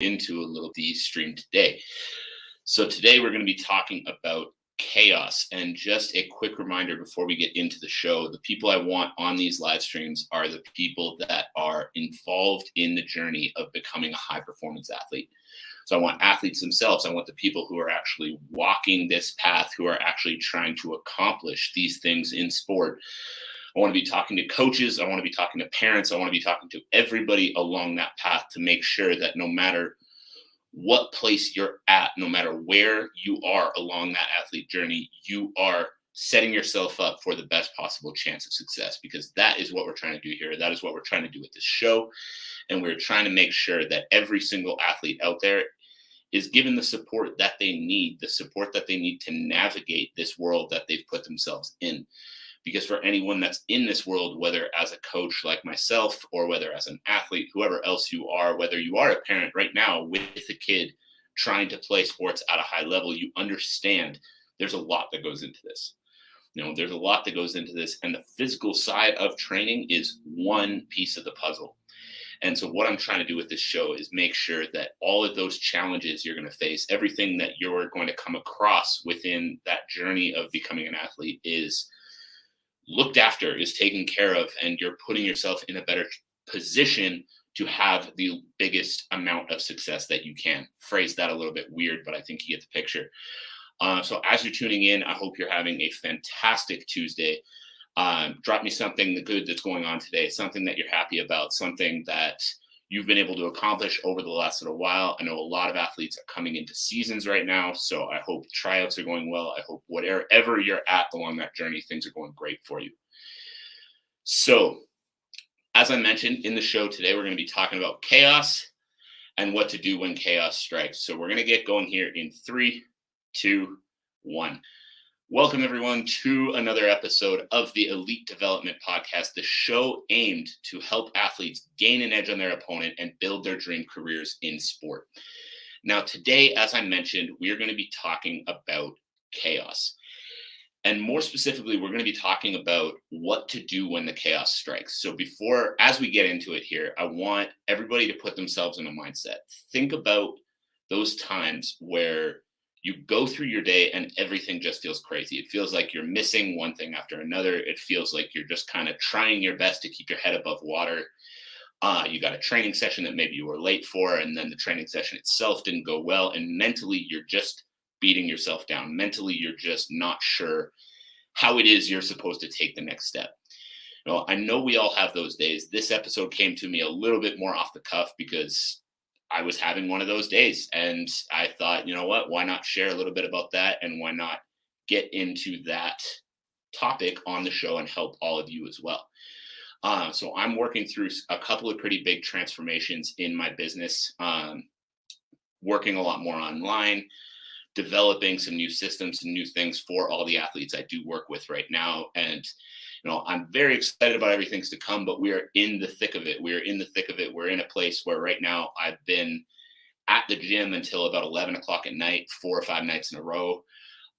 into a little D stream today. So today we're going to be talking about chaos. And just a quick reminder before we get into the show, the people I want on these live streams are the people that are involved in the journey of becoming a high performance athlete. So I want athletes themselves. I want the people who are actually walking this path, who are actually trying to accomplish these things in sport. I want to be talking to coaches. I want to be talking to parents. I want to be talking to everybody along that path to make sure that no matter what place you're at, no matter where you are along that athlete journey, you are setting yourself up for the best possible chance of success, because that is what we're trying to do here. That is what we're trying to do with this show. And we're trying to make sure that every single athlete out there is given the support that they need, the support that they need to navigate this world that they've put themselves in. Because for anyone that's in this world, whether as a coach like myself, or whether as an athlete, whoever else you are, whether you are a parent right now with a kid trying to play sports at a high level, you understand there's a lot that goes into this. There's a lot that goes into this, and the physical side of training is one piece of the puzzle. And so what I'm trying to do with this show is make sure that all of those challenges you're going to face, everything that you're going to come across within that journey of becoming an athlete is looked after, is taken care of, and you're putting yourself in a better position to have the biggest amount of success that you can. Phrase that a little bit weird, but I think you get the picture. So as you're tuning in, I hope you're having a fantastic Tuesday. Drop me something good that's going on today, something that you're happy about, something that you've been able to accomplish over the last little while. I know a lot of athletes are coming into seasons right now, so I hope tryouts are going well. I hope whatever you're at along that journey, things are going great for you. So, as I mentioned in the show today, we're going to be talking about chaos and what to do when chaos strikes. So we're going to get going here in 3, 2, 1. Welcome, everyone, to another episode of the Elite Development Podcast, the show aimed to help athletes gain an edge on their opponent and build their dream careers in sport. Now, today, as I mentioned, we are going to be talking about chaos. And more specifically, we're going to be talking about what to do when the chaos strikes. So as we get into it here, I want everybody to put themselves in a mindset. Think about those times where you go through your day and everything just feels crazy. It feels like you're missing one thing after another. It feels like you're just kind of trying your best to keep your head above water. You got a training session that maybe you were late for, and then the training session itself didn't go well. And mentally, you're just beating yourself down. Mentally, you're just not sure how it is you're supposed to take the next step. I know we all have those days. This episode came to me a little bit more off the cuff because I was having one of those days, and I thought, you know what, why not share a little bit about that, and why not get into that topic on the show and help all of you as well. So I'm working through a couple of pretty big transformations in my business, working a lot more online, developing some new systems and new things for all the athletes I do work with right now. And I'm very excited about everything's to come, but we are in the thick of it. We're in a place where right now I've been at the gym until about 11 o'clock at night, 4 or 5 nights in a row.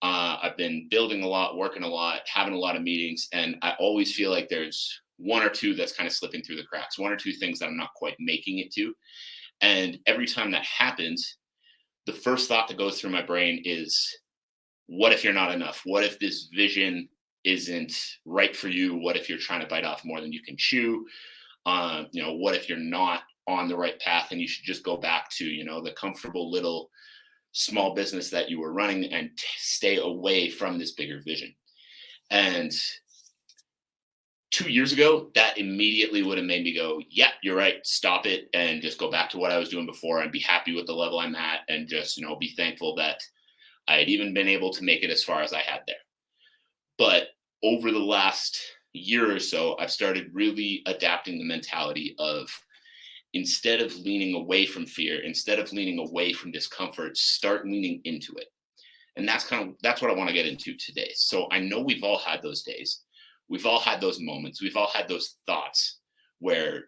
I've been building a lot, working a lot, having a lot of meetings, and I always feel like there's one or two that's kind of slipping through the cracks, one or two things that I'm not quite making it to. And every time that happens, the first thought that goes through my brain is, what if you're not enough? What if this vision isn't right for you? What if you're trying to bite off more than you can chew? What if you're not on the right path and you should just go back to, the comfortable little small business that you were running and stay away from this bigger vision? And 2 years ago, that immediately would have made me go, yeah, you're right. Stop it and just go back to what I was doing before and be happy with the level I'm at, and just, be thankful that I had even been able to make it as far as I had there. But over the last year or so, I've started really adapting the mentality of, instead of leaning away from fear, instead of leaning away from discomfort, start leaning into it. And that's what I want to get into today. So I know we've all had those days. We've all had those moments. We've all had those thoughts where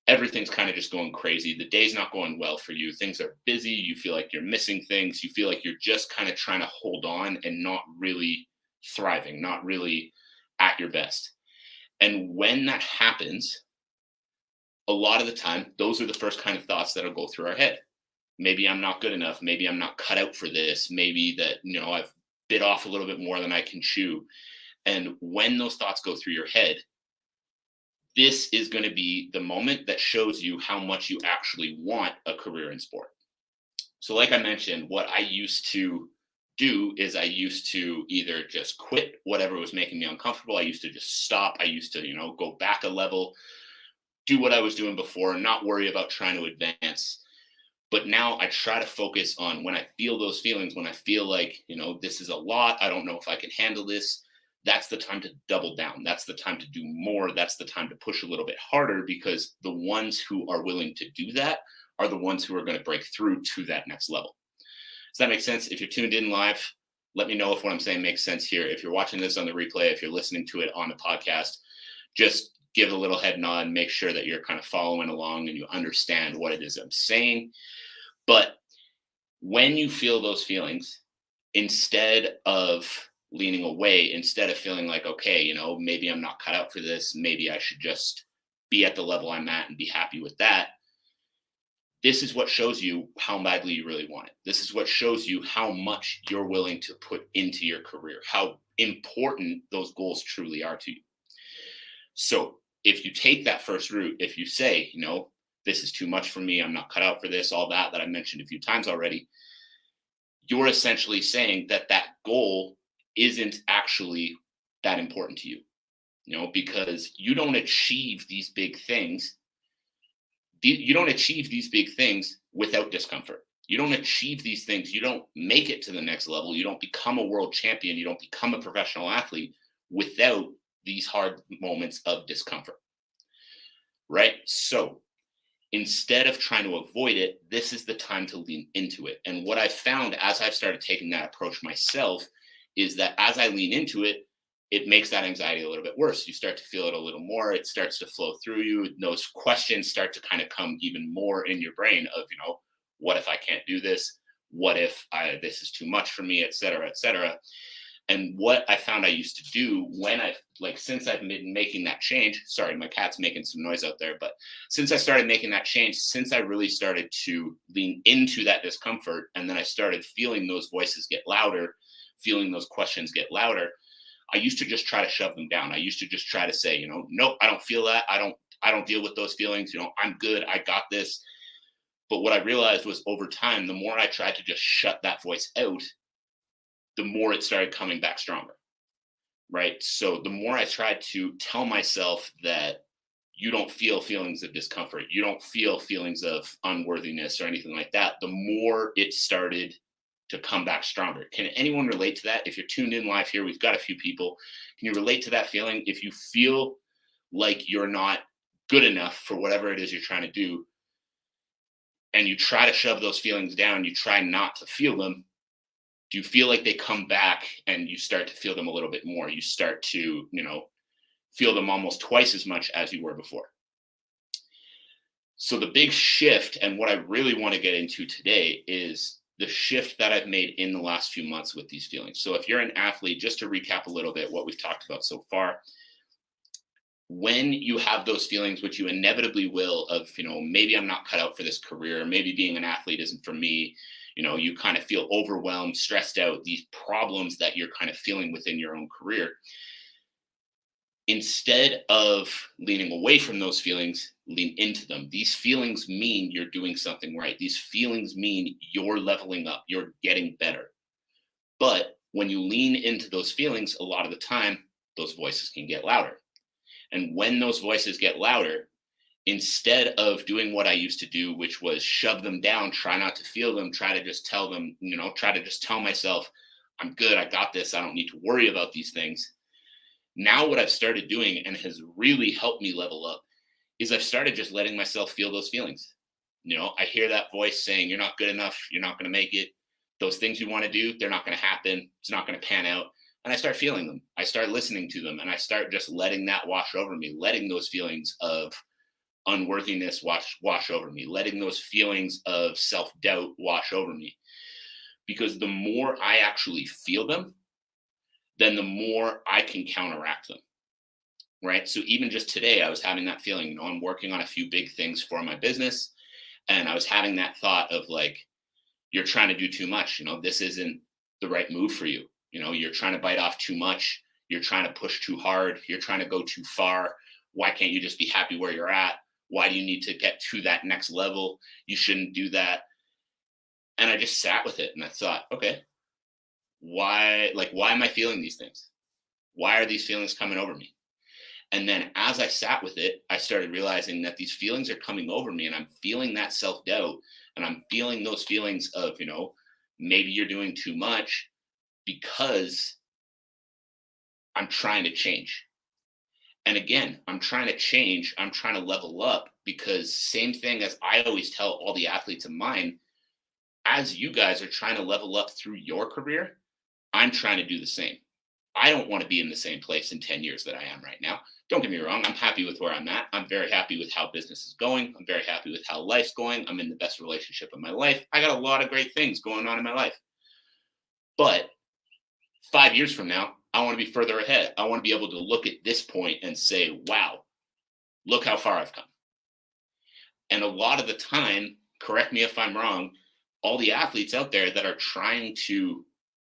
everything's kind of just going crazy. The day's not going well for you. Things are busy. You feel like you're missing things. You feel like you're just kind of trying to hold on and not really thriving, not really at your best. And when that happens, a lot of the time, those are the first kind of thoughts that'll go through our head. maybe I'm not good enough. Maybe I'm not cut out for this. Maybe that, I've bit off a little bit more than I can chew. And when those thoughts go through your head, this is going to be the moment that shows you how much you actually want a career in sport. So, like I mentioned, what I used to do is I used to either just quit whatever was making me uncomfortable. I used to just stop. I used to, go back a level, do what I was doing before, and not worry about trying to advance. But now I try to focus on when I feel those feelings, when I feel like, this is a lot, I don't know if I can handle this. That's the time to double down. That's the time to do more. That's the time to push a little bit harder, because the ones who are willing to do that are the ones who are going to break through to that next level. Does that make sense? If you're tuned in live, let me know if what I'm saying makes sense here. If you're watching this on the replay, if you're listening to it on the podcast, just give a little head nod, make sure that you're kind of following along and you understand what it is I'm saying. But when you feel those feelings, instead of leaning away, instead of feeling like, okay, maybe I'm not cut out for this, maybe I should just be at the level I'm at and be happy with that. This is what shows you how badly you really want it. This is what shows you how much you're willing to put into your career, how important those goals truly are to you. So if you take that first route, if you say, this is too much for me, I'm not cut out for this, all that I mentioned a few times already, you're essentially saying that that goal isn't actually that important to you, because you don't achieve these big things. You don't achieve these big things without discomfort. You don't achieve these things. You don't make it to the next level. You don't become a world champion. You don't become a professional athlete without these hard moments of discomfort, right? So instead of trying to avoid it, this is the time to lean into it. And what I've found as I've started taking that approach myself is that as I lean into it, it makes that anxiety a little bit worse. You start to feel it a little more. It starts to flow through you. Those questions start to kind of come even more in your brain of, what if I can't do this? What if this is too much for me, et cetera, et cetera. And what I found I used to do since I've been making that change, sorry, my cat's making some noise out there, but since I started making that change, since I really started to lean into that discomfort, and then I started feeling those voices get louder, feeling those questions get louder, I used to just try to shove them down. I used to just try to say, nope, I don't feel that. I don't deal with those feelings. I'm good. I got this. But what I realized was over time, the more I tried to just shut that voice out, the more it started coming back stronger, right? So the more I tried to tell myself that you don't feel feelings of discomfort, you don't feel feelings of unworthiness or anything like that, the more it started to come back stronger. Can anyone relate to that? If you're tuned in live here, we've got a few people. Can you relate to that feeling? If you feel like you're not good enough for whatever it is you're trying to do, and you try to shove those feelings down, you try not to feel them, do you feel like they come back and you start to feel them a little bit more? You start to, feel them almost twice as much as you were before. So the big shift, and what I really want to get into today, is the shift that I've made in the last few months with these feelings. So if you're an athlete, just to recap a little bit what we've talked about so far, when you have those feelings, which you inevitably will, of, maybe I'm not cut out for this career, maybe being an athlete isn't for me, you kind of feel overwhelmed, stressed out, these problems that you're kind of feeling within your own career. Instead of leaning away from those feelings, lean into them. These feelings mean you're doing something right. These feelings mean you're leveling up, you're getting better. But when you lean into those feelings, a lot of the time, those voices can get louder. And when those voices get louder, instead of doing what I used to do, which was shove them down, try not to feel them, try to just tell them, try to just tell myself, I'm good, I got this, I don't need to worry about these things. Now what I've started doing, and has really helped me level up, is I've started just letting myself feel those feelings. I hear that voice saying, you're not good enough, you're not going to make it. Those things you want to do, they're not going to happen. It's not going to pan out. And I start feeling them. I start listening to them, and I start just letting that wash over me, letting those feelings of unworthiness wash over me, letting those feelings of self-doubt wash over me. Because the more I actually feel them, then the more I can counteract them, right? So even just today, I was having that feeling, I'm working on a few big things for my business, and I was having that thought of like, you're trying to do too much. This isn't the right move for you. You're trying to bite off too much. You're trying to push too hard. You're trying to go too far. Why can't you just be happy where you're at? Why do you need to get to that next level? You shouldn't do that. And I just sat with it and I thought, okay, why am I feeling these things? Why are these feelings coming over me? And then as I sat with it, I started realizing that these feelings are coming over me and I'm feeling that self-doubt and I'm feeling those feelings of, maybe you're doing too much because I'm trying to change. And again, I'm trying to change. I'm trying to level up because same thing as I always tell all the athletes of mine, as you guys are trying to level up through your career, I'm trying to do the same. I don't want to be in the same place in 10 years that I am right now. Don't get me wrong. I'm happy with where I'm at. I'm very happy with how business is going. I'm very happy with how life's going. I'm in the best relationship of my life. I got a lot of great things going on in my life. But 5 years from now, I want to be further ahead. I want to be able to look at this point and say, wow, look how far I've come. And a lot of the time, correct me if I'm wrong, all the athletes out there that are trying to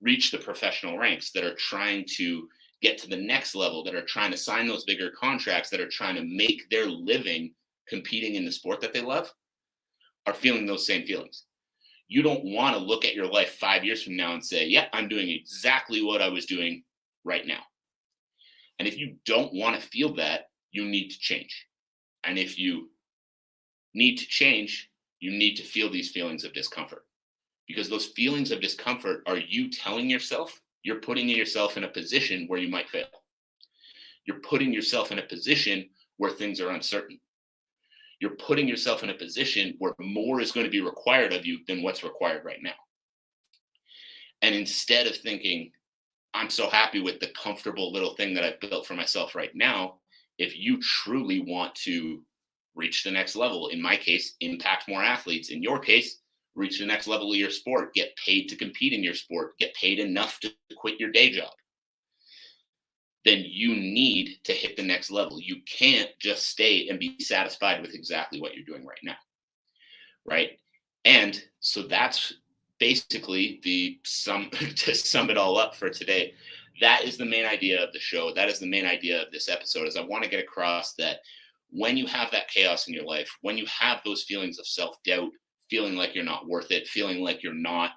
reach the professional ranks, that are trying to get to the next level, that are trying to sign those bigger contracts, that are trying to make their living competing in the sport that they love, are feeling those same feelings. You don't want to look at your life 5 years from now and say, yeah, I'm doing exactly what I was doing right now. And if you don't want to feel that, you need to change. And if you need to change, you need to feel these feelings of discomfort. Because those feelings of discomfort are you telling yourself you're putting yourself in a position where you might fail. You're putting yourself in a position where things are uncertain. You're putting yourself in a position where more is going to be required of you than what's required right now. And instead of thinking, I'm so happy with the comfortable little thing that I've built for myself right now, if you truly want to reach the next level, in my case, impact more athletes, in your case, reach the next level of your sport, get paid to compete in your sport, get paid enough to quit your day job, then you need to hit the next level. You can't just stay and be satisfied with exactly what you're doing right now, right? And so that's basically to sum it all up for today. That is the main idea of the show. That is the main idea of this episode, is I want to get across that when you have that chaos in your life, when you have those feelings of self-doubt, feeling like you're not worth it, feeling like you're not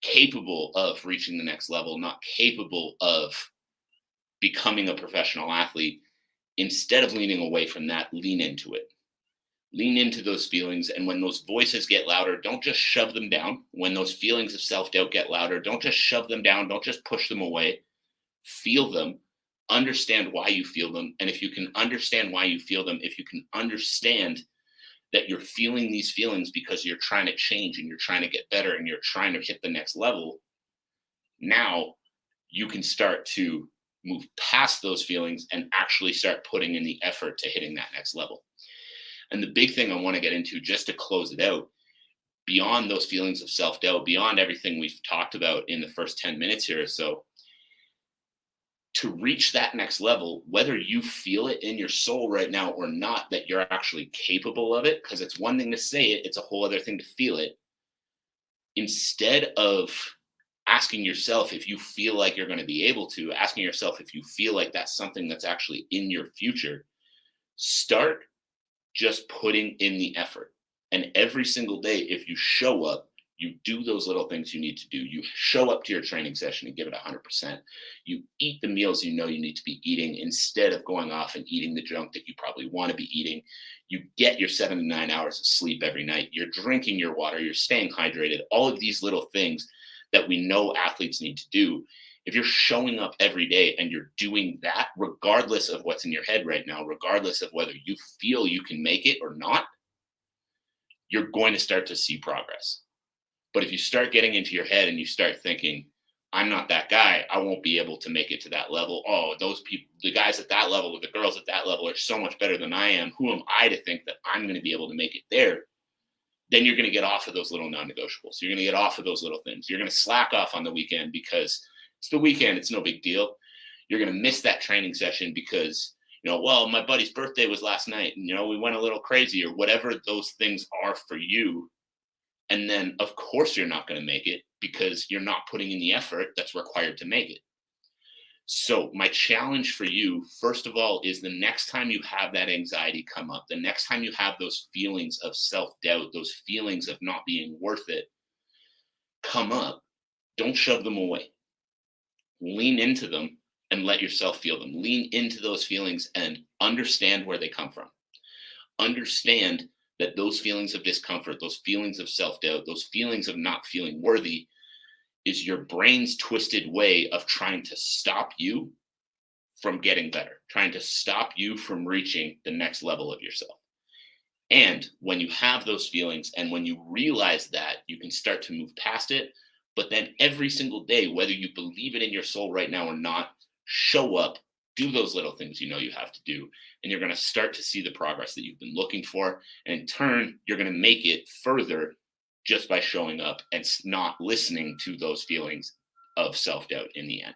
capable of reaching the next level, not capable of becoming a professional athlete, instead of leaning away from that, lean into it. Lean into those feelings. And when those voices get louder, don't just shove them down. When those feelings of self-doubt get louder, don't just shove them down. Don't just push them away. Feel them. Understand why you feel them. And if you can understand why you feel them, if you can understand that you're feeling these feelings because you're trying to change and you're trying to get better and you're trying to hit the next level, now you can start to move past those feelings and actually start putting in the effort to hitting that next level. And the big thing I want to get into, just to close it out, beyond those feelings of self-doubt, beyond everything we've talked about in the first 10 minutes here or so, to reach that next level, whether you feel it in your soul right now or not, that you're actually capable of it, because it's one thing to say it, it's a whole other thing to feel it. Instead of asking yourself if you feel like you're going to be able to, asking yourself if you feel like that's something that's actually in your future, start just putting in the effort. And every single day, if you show up, you do those little things you need to do. You show up to your training session and give it 100%. You eat the meals you know you need to be eating instead of going off and eating the junk that you probably want to be eating. You get your 7 to 9 hours of sleep every night. You're drinking your water. You're staying hydrated. All of these little things that we know athletes need to do. If you're showing up every day and you're doing that, regardless of what's in your head right now, regardless of whether you feel you can make it or not, you're going to start to see progress. But if you start getting into your head and you start thinking, I'm not that guy, I won't be able to make it to that level. Oh, those people, the guys at that level or the girls at that level are so much better than I am. Who am I to think that I'm going to be able to make it there? Then you're going to get off of those little non-negotiables. You're going to get off of those little things. You're going to slack off on the weekend because it's the weekend. It's no big deal. You're going to miss that training session because, well, my buddy's birthday was last night and, we went a little crazy, or whatever those things are for you. And then, of course, you're not going to make it because you're not putting in the effort that's required to make it. So, my challenge for you, first of all, is the next time you have that anxiety come up, the next time you have those feelings of self doubt, those feelings of not being worth it come up, don't shove them away. Lean into them and let yourself feel them. Lean into those feelings and understand where they come from. Understand that those feelings of discomfort, those feelings of self doubt, those feelings of not feeling worthy is your brain's twisted way of trying to stop you from getting better, trying to stop you from reaching the next level of yourself. And when you have those feelings and when you realize that, you can start to move past it. But then every single day, whether you believe it in your soul right now or not, show up, do those little things you know you have to do, and you're going to start to see the progress that you've been looking for. And in turn, you're going to make it further just by showing up and not listening to those feelings of self-doubt in the end.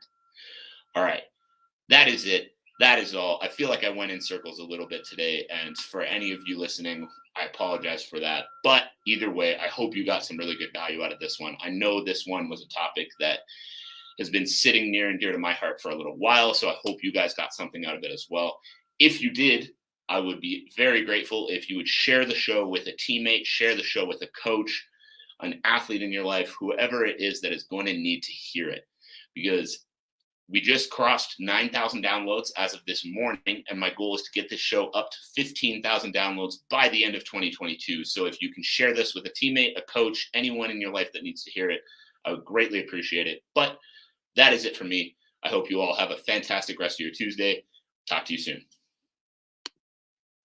All right, that is it. That is all. I feel like I went in circles a little bit today, and for any of you listening, I apologize for that. But either way, I hope you got some really good value out of this one. I know this one was a topic that has been sitting near and dear to my heart for a little while, so I hope you guys got something out of it as well. If you did, I would be very grateful if you would share the show with a teammate, share the show with a coach, an athlete in your life, whoever it is that is going to need to hear it. Because we just crossed 9,000 downloads as of this morning, and my goal is to get this show up to 15,000 downloads by the end of 2022. So if you can share this with a teammate, a coach, anyone in your life that needs to hear it, I would greatly appreciate it. But that is it for me. I hope you all have a fantastic rest of your Tuesday. Talk to you soon.